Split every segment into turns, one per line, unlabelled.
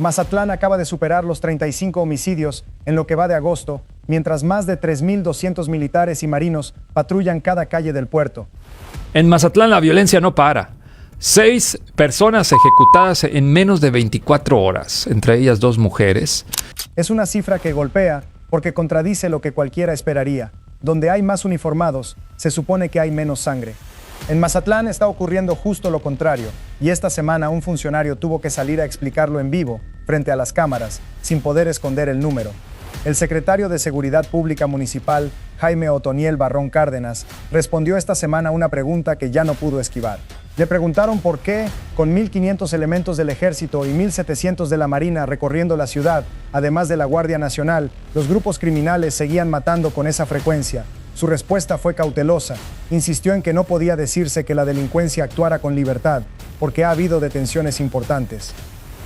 Mazatlán acaba de superar los 35 homicidios en lo que va de agosto, mientras más de 3.200 militares y marinos patrullan cada calle del puerto.
En Mazatlán la violencia no para. 6 personas ejecutadas en menos de 24 horas, entre ellas 2 mujeres.
Es una cifra que golpea porque contradice lo que cualquiera esperaría. Donde hay más uniformados, se supone que hay menos sangre. En Mazatlán está ocurriendo justo lo contrario, y esta semana un funcionario tuvo que salir a explicarlo en vivo, frente a las cámaras, sin poder esconder el número. El secretario de Seguridad Pública Municipal, Jaime Otoniel Barrón Cárdenas, respondió esta semana una pregunta que ya no pudo esquivar. Le preguntaron por qué, con 1.500 elementos del Ejército y 1.700 de la Marina recorriendo la ciudad, además de la Guardia Nacional, los grupos criminales seguían matando con esa frecuencia. Su respuesta fue cautelosa. Insistió en que no podía decirse que la delincuencia actuara con libertad, porque ha habido detenciones importantes.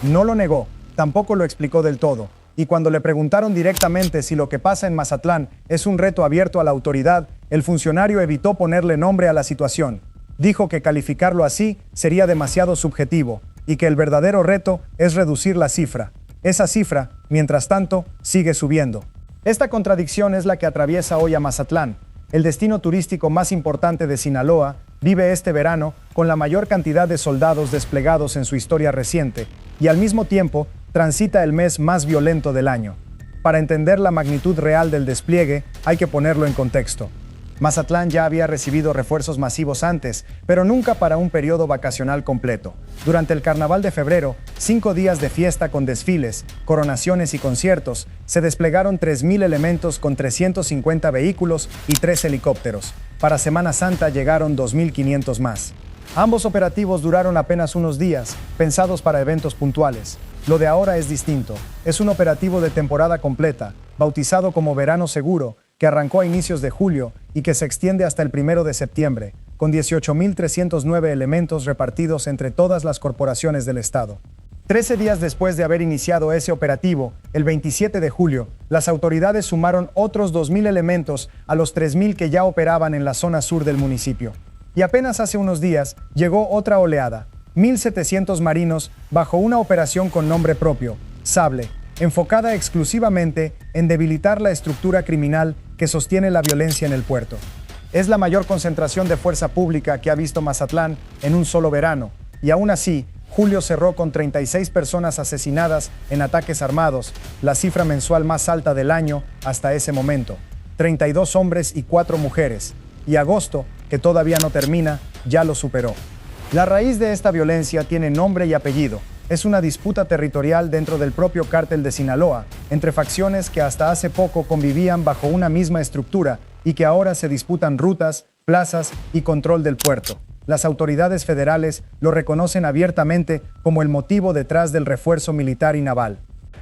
No lo negó, tampoco lo explicó del todo. Y cuando le preguntaron directamente si lo que pasa en Mazatlán es un reto abierto a la autoridad, el funcionario evitó ponerle nombre a la situación. Dijo que calificarlo así sería demasiado subjetivo y que el verdadero reto es reducir la cifra. Esa cifra, mientras tanto, sigue subiendo. Esta contradicción es la que atraviesa hoy a Mazatlán. El destino turístico más importante de Sinaloa vive este verano con la mayor cantidad de soldados desplegados en su historia reciente y al mismo tiempo transita el mes más violento del año. Para entender la magnitud real del despliegue, hay que ponerlo en contexto. Mazatlán ya había recibido refuerzos masivos antes, pero nunca para un periodo vacacional completo. Durante el Carnaval de febrero, 5 días de fiesta con desfiles, coronaciones y conciertos, se desplegaron 3.000 elementos con 350 vehículos y 3 helicópteros. Para Semana Santa llegaron 2.500 más. Ambos operativos duraron apenas unos días, pensados para eventos puntuales. Lo de ahora es distinto. Es un operativo de temporada completa, bautizado como Verano Seguro, que arrancó a inicios de julio y que se extiende hasta el 1 de septiembre, con 18.309 elementos repartidos entre todas las corporaciones del Estado. 13 días después de haber iniciado ese operativo, el 27 de julio, las autoridades sumaron otros 2.000 elementos a los 3.000 que ya operaban en la zona sur del municipio. Y apenas hace unos días llegó otra oleada, 1.700 marinos bajo una operación con nombre propio, Sable, enfocada exclusivamente en debilitar la estructura criminal que sostiene la violencia en el puerto. Es la mayor concentración de fuerza pública que ha visto Mazatlán en un solo verano, y aún así, julio cerró con 36 personas asesinadas en ataques armados, la cifra mensual más alta del año hasta ese momento, 32 hombres y 4 mujeres, y agosto, que todavía no termina, ya lo superó. La raíz de esta violencia tiene nombre y apellido. Es una disputa territorial dentro del propio cártel de Sinaloa, entre facciones que hasta hace poco convivían bajo una misma estructura y que ahora se disputan rutas, plazas y control del puerto. Las autoridades federales lo reconocen abiertamente como el motivo detrás del refuerzo militar y naval.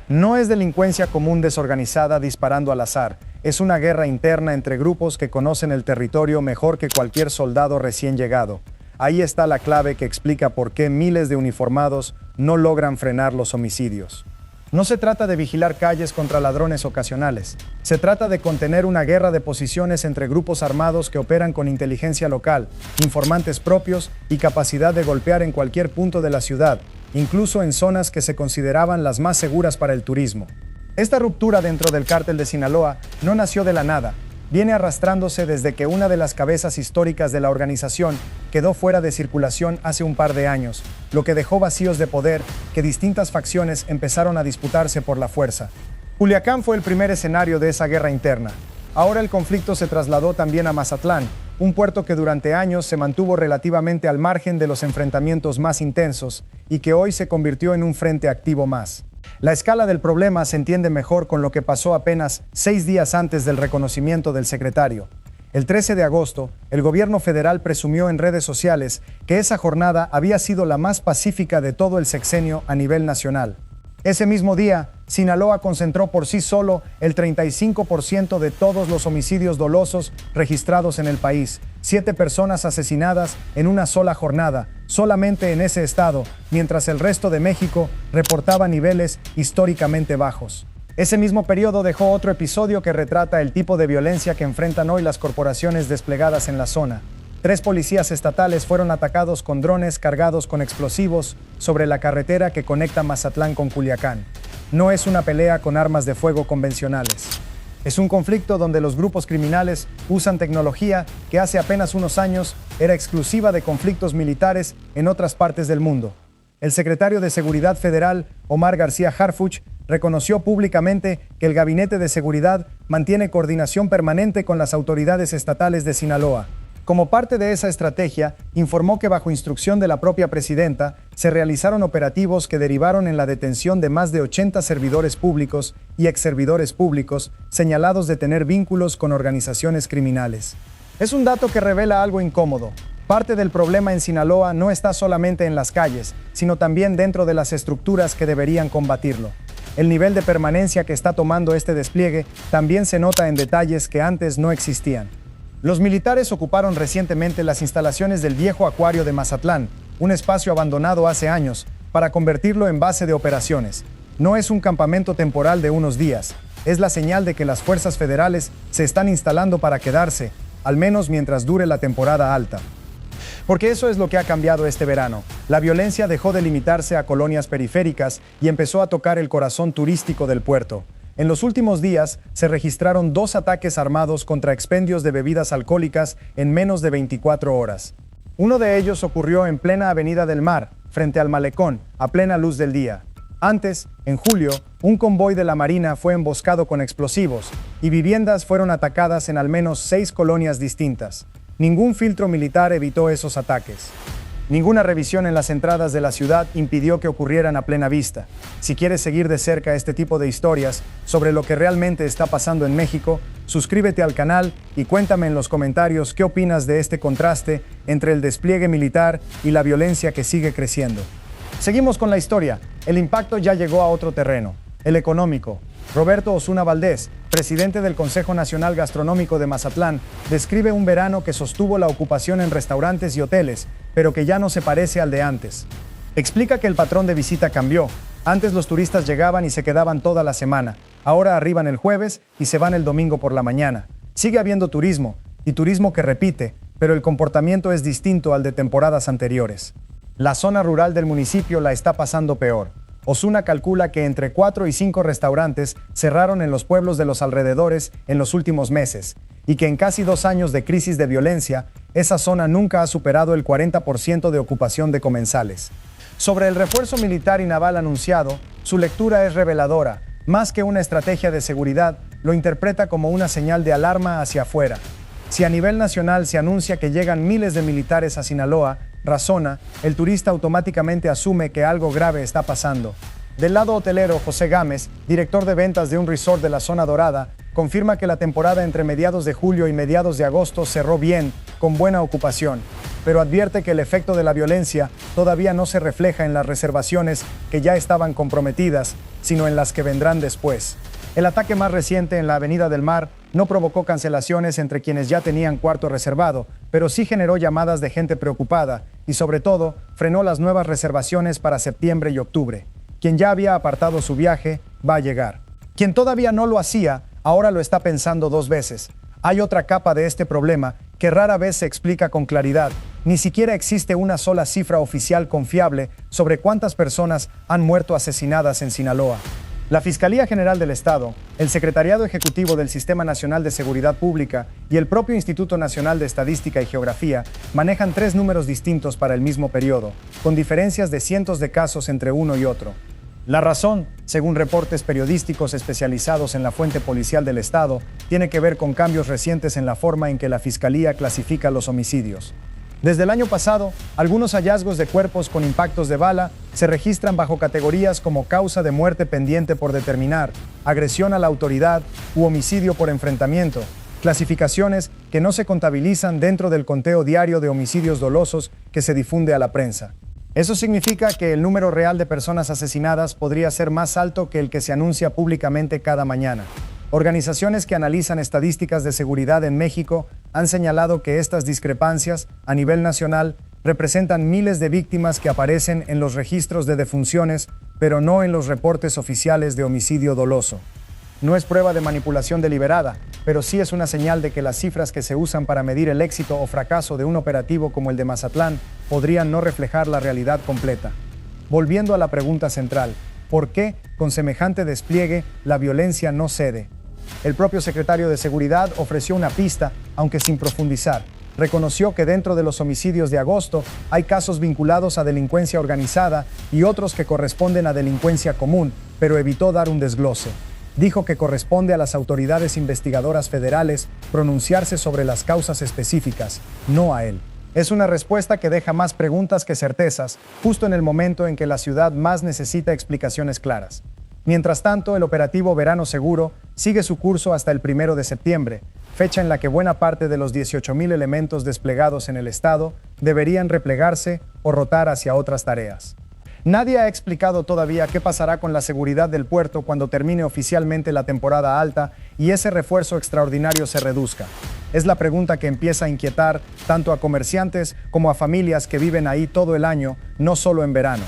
No es delincuencia común desorganizada disparando al azar, es una guerra interna entre grupos que conocen el territorio mejor que cualquier soldado recién llegado. Ahí está la clave que explica por qué miles de uniformados no logran frenar los homicidios. No se trata de vigilar calles contra ladrones ocasionales. Se trata de contener una guerra de posiciones entre grupos armados que operan con inteligencia local, informantes propios y capacidad de golpear en cualquier punto de la ciudad, incluso en zonas que se consideraban las más seguras para el turismo. Esta ruptura dentro del cártel de Sinaloa no nació de la nada. Viene arrastrándose desde que una de las cabezas históricas de la organización quedó fuera de circulación hace un par de años, lo que dejó vacíos de poder que distintas facciones empezaron a disputarse por la fuerza. Culiacán fue el primer escenario de esa guerra interna. Ahora el conflicto se trasladó también a Mazatlán, un puerto que durante años se mantuvo relativamente al margen de los enfrentamientos más intensos y que hoy se convirtió en un frente activo más. La escala del problema se entiende mejor con lo que pasó apenas 6 días antes del reconocimiento del secretario. El 13 de agosto, el gobierno federal presumió en redes sociales que esa jornada había sido la más pacífica de todo el sexenio a nivel nacional. Ese mismo día, Sinaloa concentró por sí solo el 35% de todos los homicidios dolosos registrados en el país, 7 personas asesinadas en una sola jornada, solamente en ese estado, mientras el resto de México reportaba niveles históricamente bajos. Ese mismo periodo dejó otro episodio que retrata el tipo de violencia que enfrentan hoy las corporaciones desplegadas en la zona. 3 policías estatales fueron atacados con drones cargados con explosivos sobre la carretera que conecta Mazatlán con Culiacán. No es una pelea con armas de fuego convencionales. Es un conflicto donde los grupos criminales usan tecnología que hace apenas unos años era exclusiva de conflictos militares en otras partes del mundo. El secretario de Seguridad Federal, Omar García Harfuch, reconoció públicamente que el Gabinete de Seguridad mantiene coordinación permanente con las autoridades estatales de Sinaloa. Como parte de esa estrategia, informó que bajo instrucción de la propia presidenta, se realizaron operativos que derivaron en la detención de más de 80 servidores públicos y exservidores públicos señalados de tener vínculos con organizaciones criminales. Es un dato que revela algo incómodo. Parte del problema en Sinaloa no está solamente en las calles, sino también dentro de las estructuras que deberían combatirlo. El nivel de permanencia que está tomando este despliegue también se nota en detalles que antes no existían. Los militares ocuparon recientemente las instalaciones del viejo acuario de Mazatlán, un espacio abandonado hace años, para convertirlo en base de operaciones. No es un campamento temporal de unos días, es la señal de que las fuerzas federales se están instalando para quedarse, al menos mientras dure la temporada alta. Porque eso es lo que ha cambiado este verano. La violencia dejó de limitarse a colonias periféricas y empezó a tocar el corazón turístico del puerto. En los últimos días se registraron 2 ataques armados contra expendios de bebidas alcohólicas en menos de 24 horas. Uno de ellos ocurrió en plena Avenida del Mar, frente al malecón, a plena luz del día. Antes, en julio, un convoy de la Marina fue emboscado con explosivos y viviendas fueron atacadas en al menos 6 colonias distintas. Ningún filtro militar evitó esos ataques. Ninguna revisión en las entradas de la ciudad impidió que ocurrieran a plena vista. Si quieres seguir de cerca este tipo de historias sobre lo que realmente está pasando en México, suscríbete al canal y cuéntame en los comentarios qué opinas de este contraste entre el despliegue militar y la violencia que sigue creciendo. Seguimos con la historia. El impacto ya llegó a otro terreno, el económico. Roberto Osuna Valdés, presidente del Consejo Nacional Gastronómico de Mazatlán, describe un verano que sostuvo la ocupación en restaurantes y hoteles, pero que ya no se parece al de antes. Explica que el patrón de visita cambió. Antes los turistas llegaban y se quedaban toda la semana. Ahora arriban el jueves y se van el domingo por la mañana. Sigue habiendo turismo, y turismo que repite, pero el comportamiento es distinto al de temporadas anteriores. La zona rural del municipio la está pasando peor. Osuna calcula que entre 4 y 5 restaurantes cerraron en los pueblos de los alrededores en los últimos meses, y que en casi 2 años de crisis de violencia, esa zona nunca ha superado el 40% de ocupación de comensales. Sobre el refuerzo militar y naval anunciado, su lectura es reveladora. Más que una estrategia de seguridad, lo interpreta como una señal de alarma hacia afuera. Si a nivel nacional se anuncia que llegan miles de militares a Sinaloa, razona, el turista automáticamente asume que algo grave está pasando. Del lado hotelero, José Gámez, director de ventas de un resort de la Zona Dorada, confirma que la temporada entre mediados de julio y mediados de agosto cerró bien, con buena ocupación, pero advierte que el efecto de la violencia todavía no se refleja en las reservaciones que ya estaban comprometidas, sino en las que vendrán después. El ataque más reciente en la Avenida del Mar no provocó cancelaciones entre quienes ya tenían cuarto reservado, pero sí generó llamadas de gente preocupada y sobre todo frenó las nuevas reservaciones para septiembre y octubre. Quien ya había apartado su viaje va a llegar. Quien todavía no lo hacía, ahora lo está pensando 2 veces. Hay otra capa de este problema que rara vez se explica con claridad. Ni siquiera existe una sola cifra oficial confiable sobre cuántas personas han muerto asesinadas en Sinaloa. La Fiscalía General del Estado, el Secretariado Ejecutivo del Sistema Nacional de Seguridad Pública y el propio Instituto Nacional de Estadística y Geografía manejan 3 números distintos para el mismo periodo, con diferencias de cientos de casos entre uno y otro. La razón, según reportes periodísticos especializados en la fuente policial del Estado, tiene que ver con cambios recientes en la forma en que la Fiscalía clasifica los homicidios. Desde el año pasado, algunos hallazgos de cuerpos con impactos de bala se registran bajo categorías como causa de muerte pendiente por determinar, agresión a la autoridad u homicidio por enfrentamiento, clasificaciones que no se contabilizan dentro del conteo diario de homicidios dolosos que se difunde a la prensa. Eso significa que el número real de personas asesinadas podría ser más alto que el que se anuncia públicamente cada mañana. Organizaciones que analizan estadísticas de seguridad en México han señalado que estas discrepancias, a nivel nacional, representan miles de víctimas que aparecen en los registros de defunciones, pero no en los reportes oficiales de homicidio doloso. No es prueba de manipulación deliberada, pero sí es una señal de que las cifras que se usan para medir el éxito o fracaso de un operativo como el de Mazatlán podrían no reflejar la realidad completa. Volviendo a la pregunta central, ¿por qué, con semejante despliegue, la violencia no cede? El propio secretario de Seguridad ofreció una pista, aunque sin profundizar. Reconoció que dentro de los homicidios de agosto hay casos vinculados a delincuencia organizada y otros que corresponden a delincuencia común, pero evitó dar un desglose. Dijo que corresponde a las autoridades investigadoras federales pronunciarse sobre las causas específicas, no a él. Es una respuesta que deja más preguntas que certezas, justo en el momento en que la ciudad más necesita explicaciones claras. Mientras tanto, el operativo Verano Seguro sigue su curso hasta el 1 de septiembre, fecha en la que buena parte de los 18,000 elementos desplegados en el estado deberían replegarse o rotar hacia otras tareas. Nadie ha explicado todavía qué pasará con la seguridad del puerto cuando termine oficialmente la temporada alta y ese refuerzo extraordinario se reduzca. Es la pregunta que empieza a inquietar tanto a comerciantes como a familias que viven ahí todo el año, no solo en verano.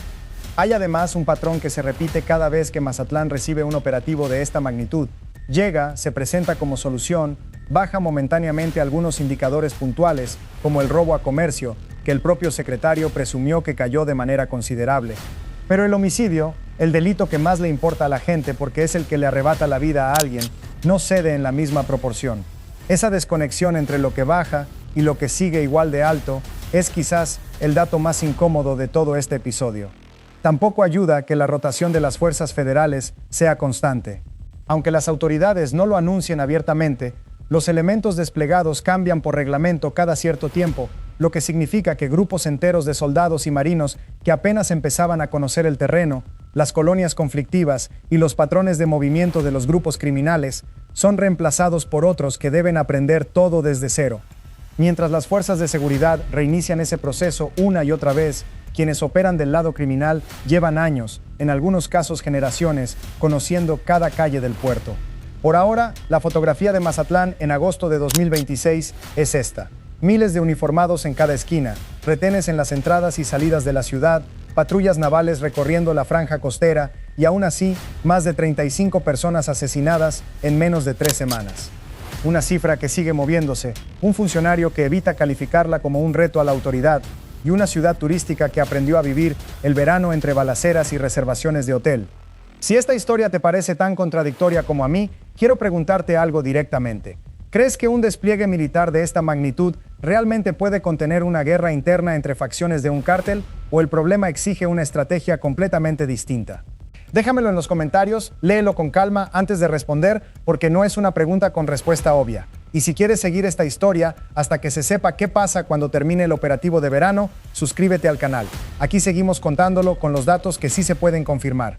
Hay además un patrón que se repite cada vez que Mazatlán recibe un operativo de esta magnitud. Llega, se presenta como solución, baja momentáneamente algunos indicadores puntuales, como el robo a comercio, que el propio secretario presumió que cayó de manera considerable. Pero el homicidio, el delito que más le importa a la gente porque es el que le arrebata la vida a alguien, no cede en la misma proporción. Esa desconexión entre lo que baja y lo que sigue igual de alto es quizás el dato más incómodo de todo este episodio. Tampoco ayuda que la rotación de las fuerzas federales sea constante. Aunque las autoridades no lo anuncien abiertamente, los elementos desplegados cambian por reglamento cada cierto tiempo, lo que significa que grupos enteros de soldados y marinos que apenas empezaban a conocer el terreno, las colonias conflictivas y los patrones de movimiento de los grupos criminales son reemplazados por otros que deben aprender todo desde cero. Mientras las fuerzas de seguridad reinician ese proceso una y otra vez, quienes operan del lado criminal llevan años, en algunos casos generaciones, conociendo cada calle del puerto. Por ahora, la fotografía de Mazatlán en agosto de 2026 es esta. Miles de uniformados en cada esquina, retenes en las entradas y salidas de la ciudad, patrullas navales recorriendo la franja costera y aún así, más de 35 personas asesinadas en menos de 3 semanas. Una cifra que sigue moviéndose, un funcionario que evita calificarla como un reto a la autoridad y una ciudad turística que aprendió a vivir el verano entre balaceras y reservaciones de hotel. Si esta historia te parece tan contradictoria como a mí, quiero preguntarte algo directamente. ¿Crees que un despliegue militar de esta magnitud realmente puede contener una guerra interna entre facciones de un cártel o el problema exige una estrategia completamente distinta? Déjamelo en los comentarios, léelo con calma antes de responder porque no es una pregunta con respuesta obvia. Y si quieres seguir esta historia hasta que se sepa qué pasa cuando termine el operativo de verano, suscríbete al canal. Aquí seguimos contándolo con los datos que sí se pueden confirmar.